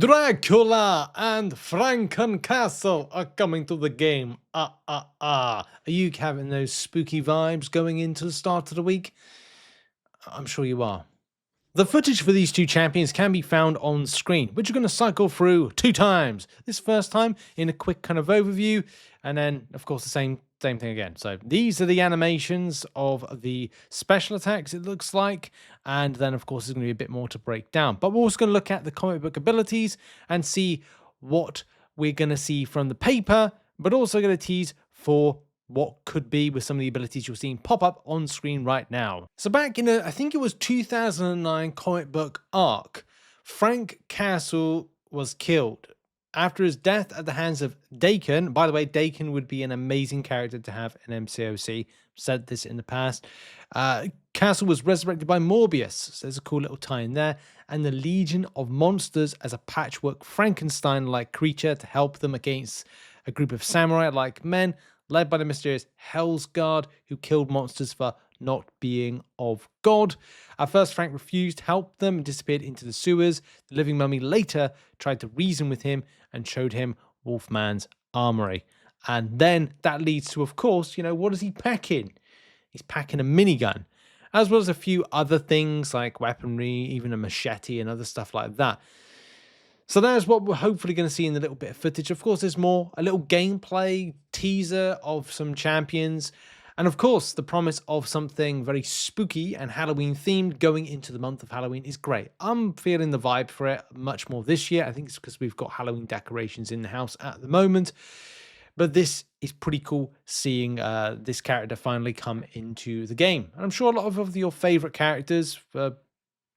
Dracula and Franken-Castle are coming to the game. Are you having those spooky vibes going into the start of the week? I'm sure you are. The footage for these two champions can be found on screen, which you're going to cycle through 2 times. This first time in a quick kind of overview, and then, of course, the same thing again. So these are the animations of the special attacks, it looks like, and then, of course, there's going to be a bit more to break down. But we're also going to look at the comic book abilities and see what we're going to see from the paper, but also going to tease for what could be with some of the abilities you're seeing pop up on screen right now. So back in, I think it was 2009 comic book arc, Franken-Castle was killed. After his death at the hands of Daken, by the way, Daken would be an amazing character to have in MCOC, said this in the past. Castle was resurrected by Morbius, so there's a cool little tie in there, and the Legion of Monsters as a patchwork Frankenstein-like creature to help them against a group of samurai-like men, led by the mysterious Hell's Guard, who killed monsters for not being of God. At first, Frank refused to help them and disappeared into the sewers. The living mummy later tried to reason with him and showed him Wolfman's armory. And then that leads to, of course, what is he packing? He's packing a minigun, as well as a few other things like weaponry, even a machete and other stuff like that. So that's what we're hopefully going to see in the little bit of footage. Of course, there's more, a little gameplay teaser of some champions. And of course, the promise of something very spooky and Halloween themed going into the month of Halloween is great. I'm feeling the vibe for it much more this year. I think it's because we've got Halloween decorations in the house at the moment. But this is pretty cool seeing this character finally come into the game. And I'm sure a lot of your favorite characters,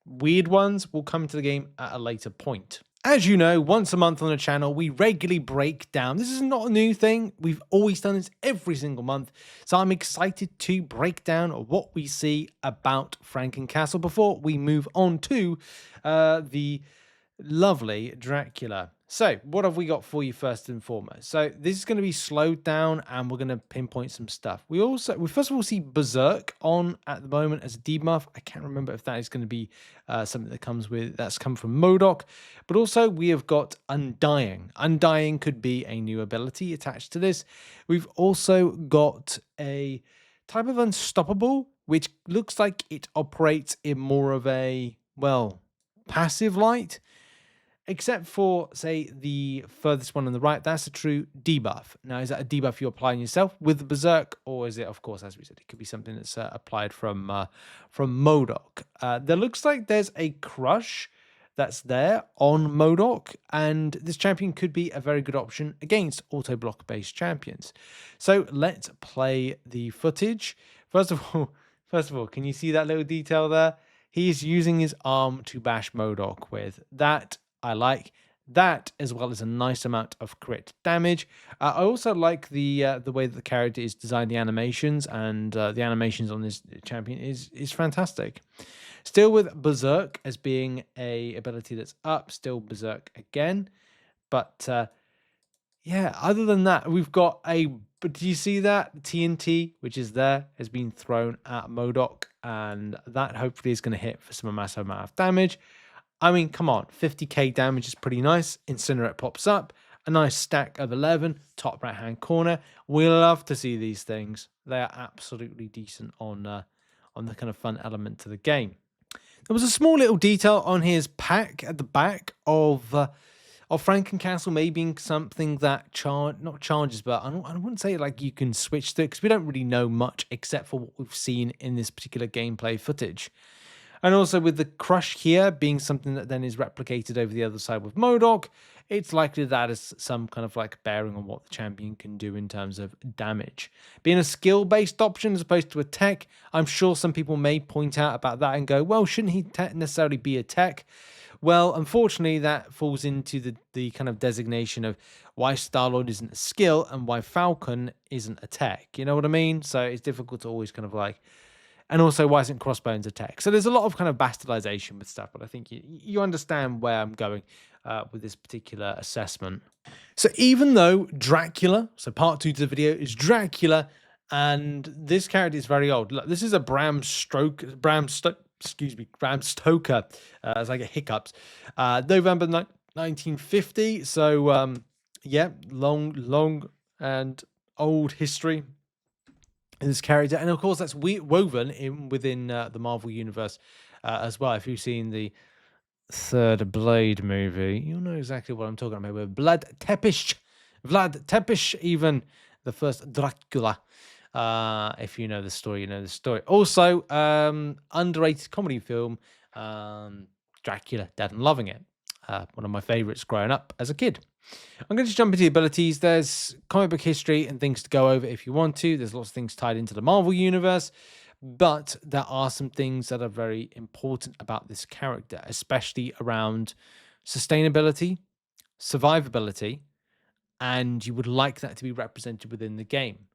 weird ones, will come to the game at a later point. As you know, once a month on the channel, we regularly break down. This is not a new thing. We've always done this every single month. So I'm excited to break down what we see about Franken-Castle before we move on to the lovely Dracula. So what have we got for you first and foremost? So this is going to be slowed down and we're going to pinpoint some stuff. We first of all see Berserk on at the moment as a debuff. I can't remember if that is going to be something that's come from MCOC, but also we have got Undying. Undying could be a new ability attached to this. We've also got a type of Unstoppable, which looks like it operates in more of a, passive light. Except for, say, the furthest one on the right, that's a true debuff. Now, is that a debuff you're applying yourself with the Berserk, or is it, of course, as we said, it could be something that's applied from MCOC? There looks like there's a crush that's there on MCOC, and this champion could be a very good option against auto-block-based champions. So let's play the footage. First of all, can you see that little detail there? He's using his arm to bash MCOC with. That I like that, as well as a nice amount of crit damage. I also like the way that the character is designed, the animations, and the animations on this champion is fantastic. Still with Berserk as being a ability that's up, still Berserk again. But yeah, other than that, we've got but do you see that? TNT, which is there, has been thrown at MCOC, and that hopefully is going to hit for some massive amount of damage. I mean, come on, 50k damage is pretty nice. Incinerate pops up, a nice stack of 11, top right-hand corner. We love to see these things. They are absolutely decent on the kind of fun element to the game. There was a small little detail on his pack at the back of Franken-Castle, maybe something that not charges, but I wouldn't say like you can switch to, because we don't really know much except for what we've seen in this particular gameplay footage. And also with the crush here being something that then is replicated over the other side with MCOC, it's likely that is some kind of like bearing on what the champion can do in terms of damage. Being a skill-based option as opposed to a tech, I'm sure some people may point out about that and go, well, shouldn't he necessarily be a tech? Well, unfortunately, that falls into the kind of designation of why Star-Lord isn't a skill and why Falcon isn't a tech. You know what I mean? So it's difficult to always kind of like... And also, why isn't Crossbones a tech? So there's a lot of kind of bastardization with stuff, but I think you understand where I'm going with this particular assessment. So even though Dracula, so part 2 to the video is Dracula, and this character is very old. Look, this is a Bram Stoker, as I get hiccups. November 1950. So, yeah, long and old history in this character. And of course, that's woven in within the Marvel Universe as well. If you've seen the third Blade movie, you'll know exactly what I'm talking about with Vlad Tepes, even the first Dracula. If you know the story, you know the story. Also, underrated comedy film, Dracula, Dead and Loving It. One of my favorites growing up as a kid. I'm going to jump into the abilities. There's comic book history and things to go over if you want to. There's lots of things tied into the Marvel Universe. But there are some things that are very important about this character, especially around sustainability, survivability, and you would like that to be represented within the game.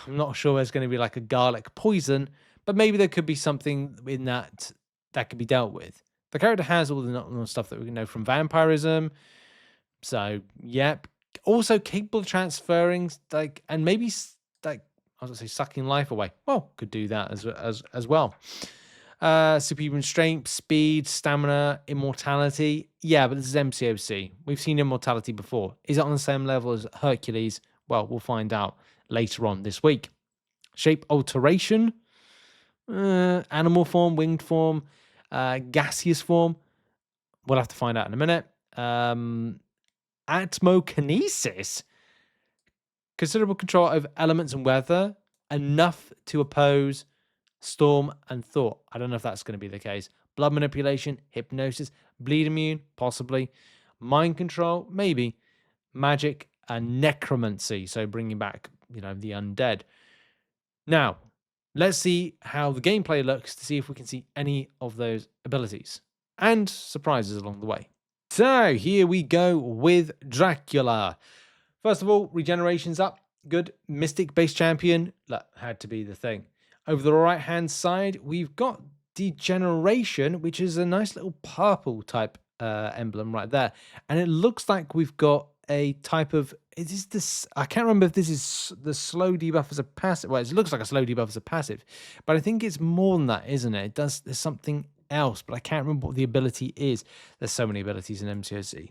I'm not sure there's going to be like a garlic poison, but maybe there could be something in that that could be dealt with. The character has all the normal stuff that we know from vampirism. So, yep. Also capable of transferring, like, and maybe like I was gonna say sucking life away. Well, could do that as well. Superhuman strength, speed, stamina, immortality. Yeah, but this is MCOC. We've seen immortality before. Is it on the same level as Hercules? Well, we'll find out later on this week. Shape alteration, animal form, winged form, gaseous form. We'll have to find out in a minute. Atmokinesis, considerable control over elements and weather, enough to oppose storm and thought. I don't know if that's going to be the case. Blood manipulation, hypnosis, bleed immune, possibly. Mind control, maybe. Magic and necromancy, so bringing back, the undead. Now, let's see how the gameplay looks to see if we can see any of those abilities and surprises along the way. So here we go with Dracula. First of all, regeneration's up. Good. Mystic base champion. That had to be the thing. Over the right-hand side, we've got degeneration, which is a nice little purple type emblem right there. And it looks like we've got a type of... Is this? I can't remember if this is the slow debuff as a passive. Well, it looks like a slow debuff as a passive. But I think it's more than that, isn't it? There's something else, but I can't remember what the ability is. There's so many abilities in MCOC.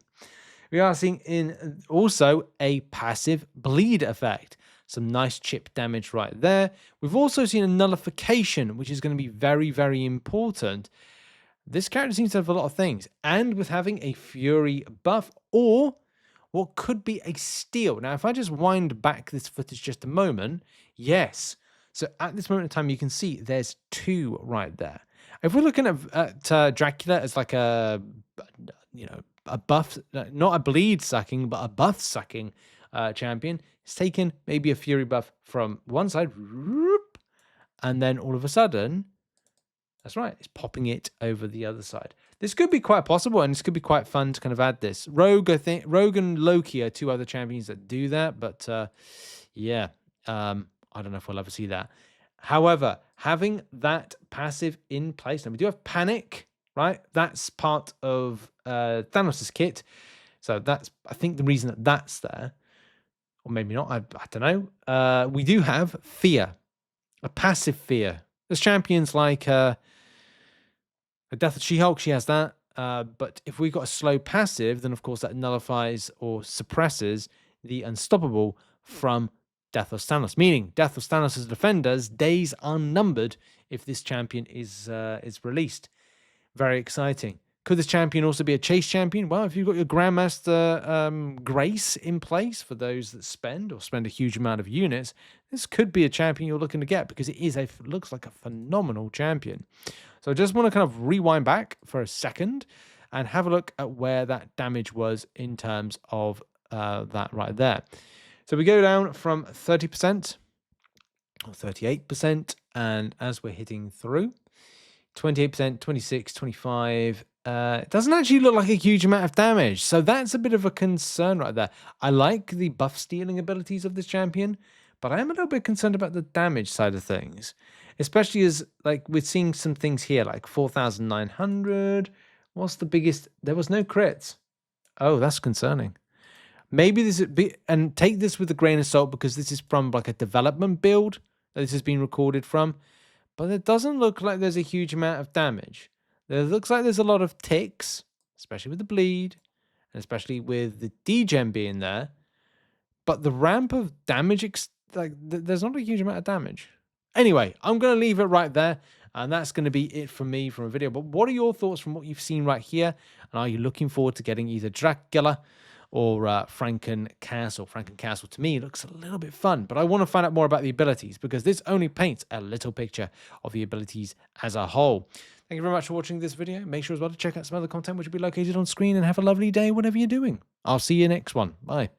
We are seeing in also a passive bleed effect. Some nice chip damage right there. We've also seen a nullification, which is going to be very, very important. This character seems to have a lot of things. And with having a fury buff or what could be a steal. Now, if I just wind back this footage just a moment, yes. So at this moment in time, you can see there's two right there. If we're looking at Dracula as like a buff, not a bleed sucking, but a buff sucking champion, it's taken maybe a fury buff from one side, and then all of a sudden, that's right, it's popping it over the other side. This could be quite possible, and this could be quite fun to kind of add this. Rogue and Loki are two other champions that do that, but yeah, I don't know if we'll ever see that. However, having that passive in place, and we do have Panic, right? That's part of Thanos' kit. So that's, I think, the reason that that's there. Or maybe not, I don't know. We do have Fear, a passive Fear. There's champions like Death of She-Hulk, she has that. But if we've got a slow passive, then of course that nullifies or suppresses the Unstoppable from Death of Thanos, meaning Death of Thanos' defenders, days unnumbered if this champion is released. Very exciting. Could this champion also be a chase champion? Well, if you've got your Grandmaster Grace in place for those that spend a huge amount of units, this could be a champion you're looking to get because it looks like a phenomenal champion. So I just want to kind of rewind back for a second and have a look at where that damage was in terms of that right there. So we go down from 30% or 38%, and as we're hitting through, 28%, 26, 25, it doesn't actually look like a huge amount of damage. So that's a bit of a concern right there. I like the buff stealing abilities of this champion, but I am a little bit concerned about the damage side of things, especially as like we're seeing some things here like 4,900. What's the biggest? There was no crits. Oh, that's concerning. Maybe this is, and take this with a grain of salt because this is from like a development build that this has been recorded from, but it doesn't look like there's a huge amount of damage. It looks like there's a lot of ticks, especially with the bleed, and especially with the degen being there. But the ramp of damage, there's not a huge amount of damage. Anyway, I'm going to leave it right there. And that's going to be it from me from a video. But what are your thoughts from what you've seen right here? And are you looking forward to getting either Dracula or Franken-Castle? Franken-Castle, to me, looks a little bit fun. But I want to find out more about the abilities, because this only paints a little picture of the abilities as a whole. Thank you very much for watching this video. Make sure as well to check out some other content which will be located on screen. And have a lovely day, whatever you're doing. I'll see you next one. Bye.